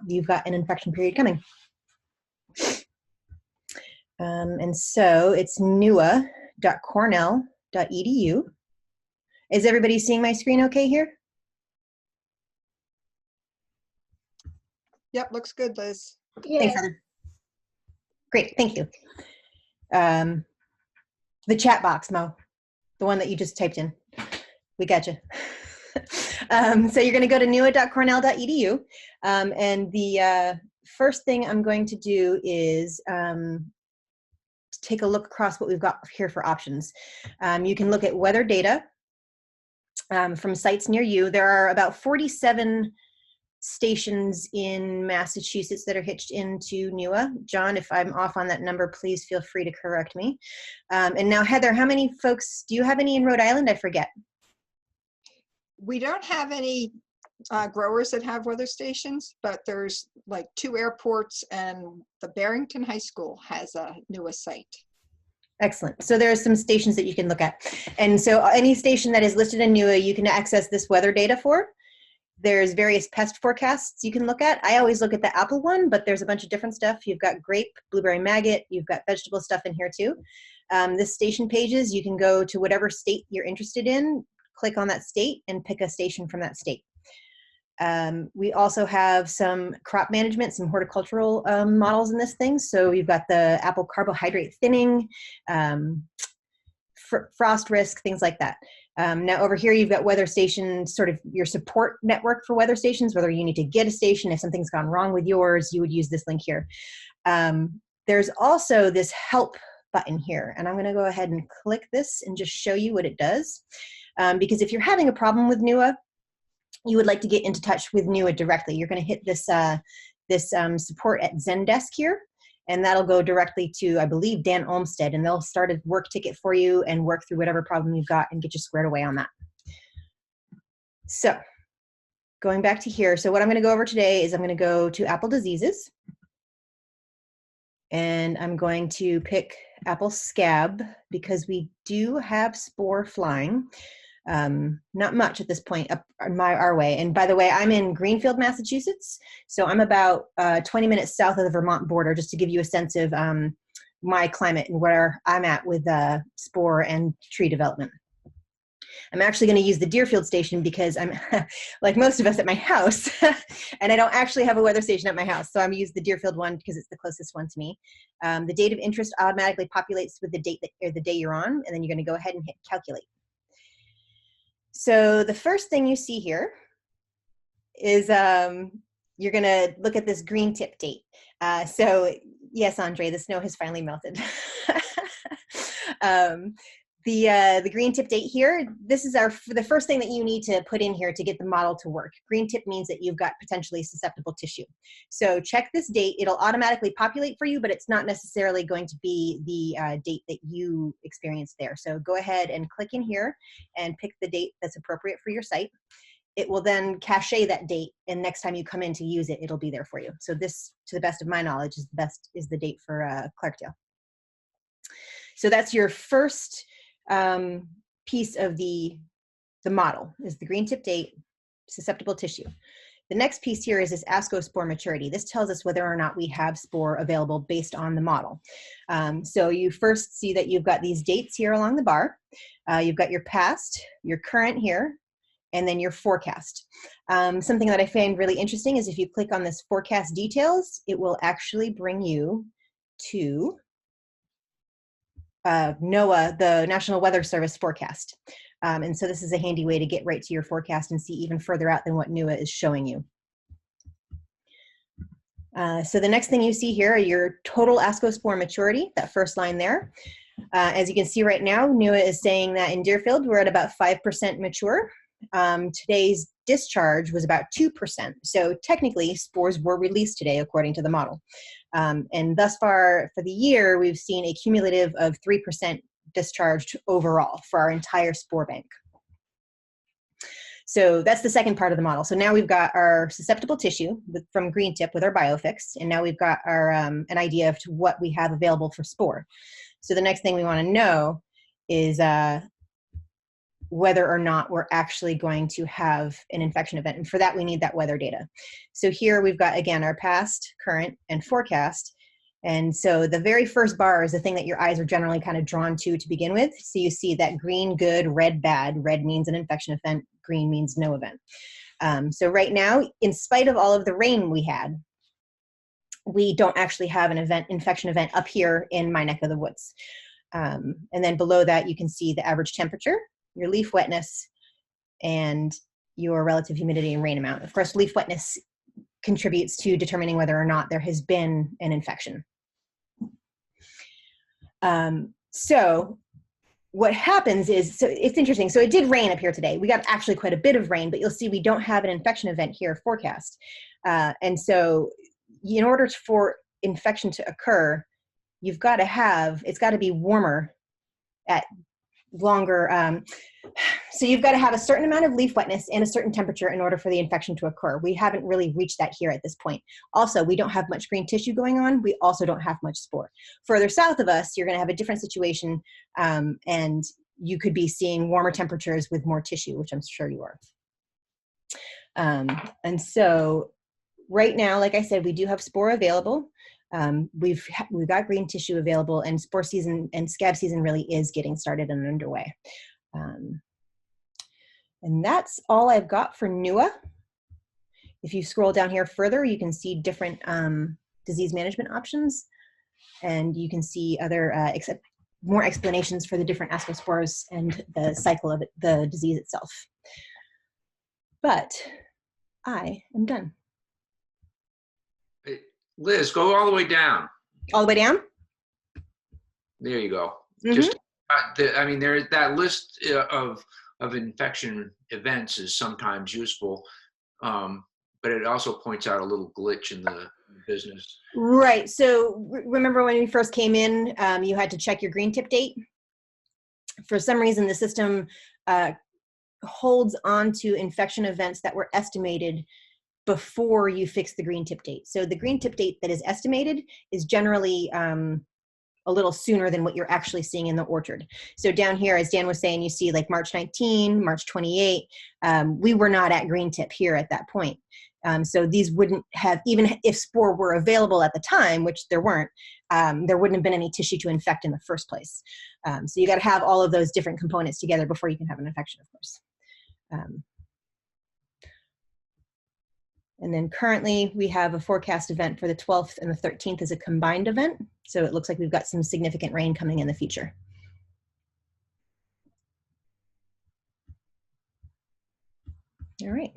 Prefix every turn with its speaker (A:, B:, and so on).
A: you've got an infection period coming. And so it's NEWA.cornell.edu. Is everybody seeing my screen okay here?
B: Yep, looks good, Liz.
A: Yeah. Thanks, Heather. Great, thank you. The chat box, Mo, the one that you just typed in. We got you. So you're going to go to NEWA.cornell.edu, and the first thing I'm going to do is take a look across what we've got here for options. You can look at weather data from sites near you. There are about 47 stations in Massachusetts that are hitched into NEWA. John, if I'm off on that number, please feel free to correct me. And now, Heather, how many folks, do you have any in Rhode Island? I forget.
B: We don't have any growers that have weather stations, but there's like 2 airports, and the Barrington High School has a NEWA site.
A: Excellent. So there are some stations that you can look at. And so any station that is listed in NEWA, you can access this weather data for. There's various pest forecasts you can look at. I always look at the apple one, but there's a bunch of different stuff. You've got grape, blueberry maggot, you've got vegetable stuff in here too. This station pages, you can go to whatever state you're interested in, click on that state and pick a station from that state. We also have some crop management, some horticultural models in this thing. So you've got the apple carbohydrate thinning, frost risk, things like that. Now over here, you've got weather stations, sort of your support network for weather stations, whether you need to get a station, if something's gone wrong with yours, you would use this link here. There's also this help button here, and I'm gonna go ahead and click this and just show you what it does. Because if you're having a problem with NEWA, you would like to get into touch with NEWA directly, you're gonna hit this, support at Zendesk here, and that'll go directly to, I believe, Dan Olmsted, and they'll start a work ticket for you and work through whatever problem you've got and get you squared away on that. So going back to here, so what I'm gonna go over today is I'm gonna go to apple diseases, and I'm going to pick apple scab because we do have spore flying. Not much at this point up our way. And by the way, I'm in Greenfield, Massachusetts. So I'm about 20 minutes south of the Vermont border, just to give you a sense of my climate and where I'm at with spore and tree development. I'm actually going to use the Deerfield station because I'm, like most of us, at my house, and I don't actually have a weather station at my house. So I'm going to use the Deerfield one because it's the closest one to me. The date of interest automatically populates with the date or the day you're on, and then you're going to go ahead and hit calculate. So the first thing you see here is you're going to look at this green tip date. So yes, Andre, the snow has finally melted. The green tip date here, this is the first thing that you need to put in here to get the model to work. Green tip means that you've got potentially susceptible tissue. So check this date. It'll automatically populate for you, but it's not necessarily going to be the date that you experienced there. So go ahead and click in here and pick the date that's appropriate for your site. It will then cache that date, and next time you come in to use it, it'll be there for you. So this, to the best of my knowledge, is the date for Clarkdale. So that's your first piece of the model, is the green tip date, susceptible tissue. The next piece here is this Spore Maturity. This tells us whether or not we have spore available based on the model. So you first see that you've got these dates here along the bar. You've got your past, your current here, and then your forecast. Something that I find really interesting is if you click on this forecast details, it will actually bring you to NOAA, the National Weather Service forecast. And so this is a handy way to get right to your forecast and see even further out than what NEWA is showing you. So the next thing you see here are your total Spore Maturity, that first line there. As you can see right now, NEWA is saying that in Deerfield, we're at about 5% mature. Today's discharge was about 2%. So technically, spores were released today, according to the model. And thus far for the year, we've seen a cumulative of 3% discharged overall for our entire spore bank. So that's the second part of the model. So now we've got our susceptible tissue from green tip with our biofix, and now we've got our an idea of what we have available for spore. So the next thing we want to know is whether or not we're actually going to have an infection event. And for that, we need that weather data. So here we've got, again, our past, current, and forecast. And so the very first bar is the thing that your eyes are generally kind of drawn to begin with. So you see that green, good, red, bad. Red means an infection event. Green means no event. So right now, in spite of all of the rain we had, we don't actually have an infection event up here in my neck of the woods. And then below that, you can see the average temperature, your leaf wetness, and your relative humidity and rain amount. Of course, leaf wetness contributes to determining whether or not there has been an infection. So what happens is, so it's interesting. So it did rain up here today. We got actually quite a bit of rain, but you'll see we don't have an infection event here forecast. And so in order for infection to occur, you've got to have, it's got to be warmer at longer. So you've got to have a certain amount of leaf wetness and a certain temperature in order for the infection to occur. We haven't really reached that here at this point. Also, we don't have much green tissue going on. We also don't have much spore. Further south of us, you're going to have a different situation, and you could be seeing warmer temperatures with more tissue, which I'm sure you are. And so right now, like I said, we do have spore available. We've got green tissue available, and spore season and scab season really is getting started and underway. And that's all I've got for NEWA. If you scroll down here further, you can see different disease management options, and you can see other more explanations for the different ascospores and the cycle of the disease itself. But I am done.
C: Liz, go all the way down.
A: All the way down?
C: There you go.
A: Mm-hmm.
C: Just, I mean, there that list of infection events is sometimes useful, but it also points out a little glitch in the business.
A: Right. So remember when we first came in, you had to check your green tip date. For some reason, the system holds on to infection events that were estimated before you fix the green tip date. So the green tip date that is estimated is generally a little sooner than what you're actually seeing in the orchard. So down here, as Dan was saying, you see like March 19, March 28. We were not at green tip here at that point. So these wouldn't have, even if spore were available at the time, which there weren't, there wouldn't have been any tissue to infect in the first place. So you got to have all of those different components together before you can have an infection, of course. And then currently we have a forecast event for the 12th and the 13th as a combined event. So it looks like we've got some significant rain coming in the future. All right.